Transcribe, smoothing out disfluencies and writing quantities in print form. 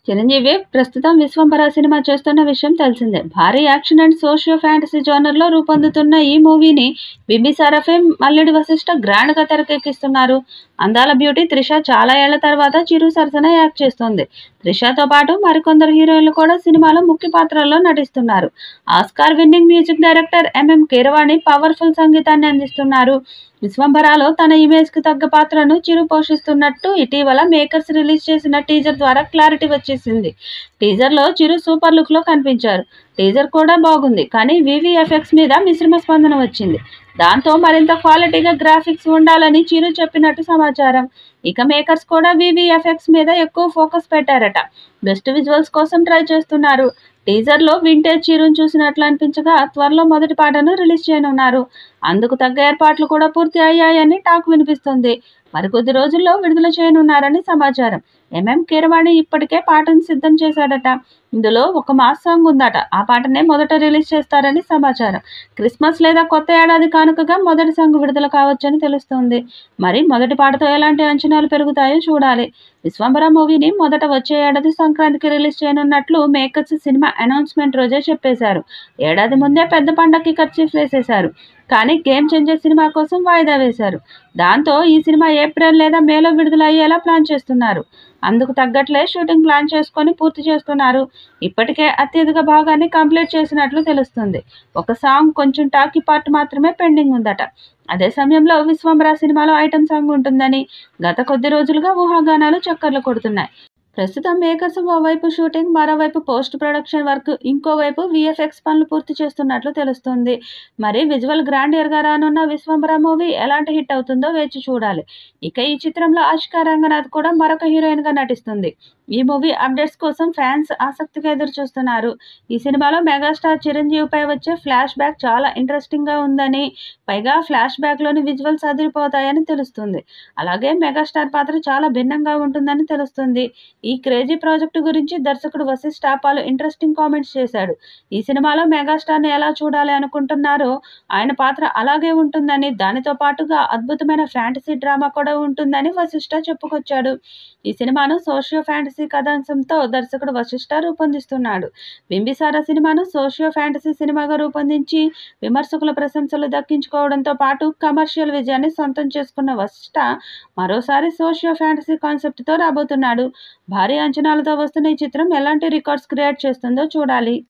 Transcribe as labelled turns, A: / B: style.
A: చిరంజీవి ప్రస్తుతం 'విశ్వంభర' సినిమా చేస్తున్న విషయం తెలిసిందే. భారీ యాక్షన్ అండ్ సోషియో ఫ్యాంటసీ జోనర్‌లో రూపొందుతున్న ఈ మూవీని బింబిసార ఫేమ్ మల్లిడి వశిష్ఠ గ్రాండ్‌గా తెరకెక్కిస్తున్నారు. అందాల బ్యూటీ త్రిష చాలా ఏళ్ల తర్వాత చిరు సరసన యాక్ట్ చేస్తోంది. త్రిషతో పాటు మరికొందరు హీరోయిన్లు కూడా సినిమాలో ముఖ్య పాత్రల్లో నటిస్తున్నారు. Oscar winning music director MM Keeravani powerful సంగీతాన్ని అందిస్తున్నారు. 'విశ్వంభర'లో తన ఇమేజ్‌కి తగ్గ పాత్రను చిరు పోషిస్తున్నట్టు ఇటీవల మేకర్స్ రిలీజ్ చేసిన టీజర్ ద్వారా క్లారిటీ వచ్చేసింది. టీజర్‌లో చిరు సూపర్ లుక్‌లో కనిపించారు. టీజర్ కూడా బాగుంది. కానీ వీవీఎఫ్ఎక్స్ మీద మిశ్రమ స్పందన వచ్చింది. దాంతో మరింత క్వాలిటీగా గ్రాఫిక్స్ ఉండాలని చిరు చెప్పినట్టు సమాచారం. ఇక మేకర్స్ కూడా వీవీఎఫ్ఎక్స్ మీద ఎక్కువ ఫోకస్ పెట్టారట. బెస్ట్ విజువల్స్ కోసం ట్రై చేస్తున్నారు. టీజర్‌లో వింటేజ్ చిరును చూసినట్లు అనిపించగా త్వరలో మొదటి పాటను రిలీజ్ చేయనున్నారు. అందుకు తగ్గ ఏర్పాట్లు కూడా పూర్తి అయ్యాయని టాక్ వినిపిస్తుంది. మరికొద్ది రోజుల్లో విడుదల చేయనున్నారని సమాచారం. ఎంఎం కీరవాణి ఇప్పటికే పాటను సిద్ధం చేశాడట. ఇందులో ఒక మాస్ సాంగ్ ఉందట. ఆ పాటనే మొదట రిలీజ్ చేస్తారని సమాచారం. క్రిస్మస్ లేదా కొత్త ఏడాది కానుకగా మొదటి సాంగ్ విడుదల కావచ్చని తెలుస్తోంది. మరి మొదటి పాటతో ఎలాంటి అంచనాలు పెరుగుతాయో చూడాలి. 'విశ్వంభర' మూవీని మొదట వచ్చే ఏడాది సంక్రాంతికి రిలీజ్ చేయనున్నట్లు మేకర్స్ సినిమా అనౌన్స్మెంట్ రోజే చెప్పేశారు. ఏడాది ముందే పెద్ద పండక్కి కర్చీఫ్ వేసేశారు. కానీ గేమ్ చేంజర్ సినిమా కోసం వాయిదా వేశారు. దాంతో ఈ సినిమా ఏప్రిల్ లేదా మేలో విడుదల అయ్యేలా ప్లాన్ చేస్తున్నారు. అందుకు తగ్గట్లే షూటింగ్ ప్లాన్ చేసుకొని పూర్తి చేస్తున్నారు. ఇప్పటికే అత్యధిక భాగాన్ని కంప్లీట్ చేసినట్లు తెలుస్తుంది. ఒక సాంగ్, కొంచెం టాకీ పార్ట్ మాత్రమే పెండింగ్ ఉందట. అదే సమయంలో 'విశ్వంభర' సినిమాలో ఐటెం సాంగ్ ఉంటుందని గత కొద్ది రోజులుగా ఊహాగానాలు చక్కర్లు కొడుతున్నాయి. ప్రస్తుతం మేకర్స్ ఓవైపు షూటింగ్, మరోవైపు పోస్ట్ ప్రొడక్షన్ వర్క్, ఇంకోవైపు వీఎఫ్ఎక్స్ పనులు పూర్తి చేస్తున్నట్లు తెలుస్తుంది. మరి విజువల్ గ్రాండియర్గా రానున్న 'విశ్వంభర' మూవీ ఎలాంటి హిట్ అవుతుందో వేచి చూడాలి. ఇక ఈ చిత్రంలో ఆషికా రంగనాథ్ కూడా మరొక హీరోయిన్గా నటిస్తుంది. ఈ మూవీ అప్డేట్స్ కోసం ఫ్యాన్స్ ఆసక్తిగా ఎదురుచూస్తున్నారు. ఈ సినిమాలో మెగాస్టార్ చిరంజీవిపై వచ్చే ఫ్లాష్ బ్యాక్ చాలా ఇంట్రెస్టింగ్గా ఉందని, పైగా ఫ్లాష్ బ్యాక్లోని విజువల్స్ అదిరిపోతాయని తెలుస్తుంది. అలాగే మెగాస్టార్ పాత్ర చాలా భిన్నంగా ఉంటుందని తెలుస్తుంది. ఈ క్రేజీ ప్రాజెక్టు గురించి దర్శకుడు వశిష్ఠ పలు ఇంట్రెస్టింగ్ కామెంట్స్ చేశాడు. ఈ సినిమాలో మెగాస్టార్ని ఎలా చూడాలి అనుకుంటున్నారో ఆయన పాత్ర అలాగే ఉంటుందని, దానితో పాటుగా అద్భుతమైన ఫ్యాంటసీ డ్రామా కూడా ఉంటుందని వశిష్ఠ చెప్పుకొచ్చాడు. ఈ సినిమాను సోషియో ఫ్యాంటసీ కథాంశంతో దర్శకుడు వశిష్ఠ రూపొందిస్తున్నాడు. 'బింబిసార' సినిమాను సోషియో ఫ్యాంటసీ సినిమాగా రూపొందించి విమర్శకుల ప్రశంసలు దక్కించుకోవడంతో పాటు కమర్షియల్ విజయాన్ని సొంతం చేసుకున్న వశిష్ఠ మరోసారి సోషియో ఫ్యాంటసీ కాన్సెప్ట్తో రాబోతున్నాడు. భారీ అంచనాలతో వస్తున్న ఈ చిత్రం ఎలాంటి రికార్డ్స్ క్రియేట్ చేస్తుందో చూడాలి.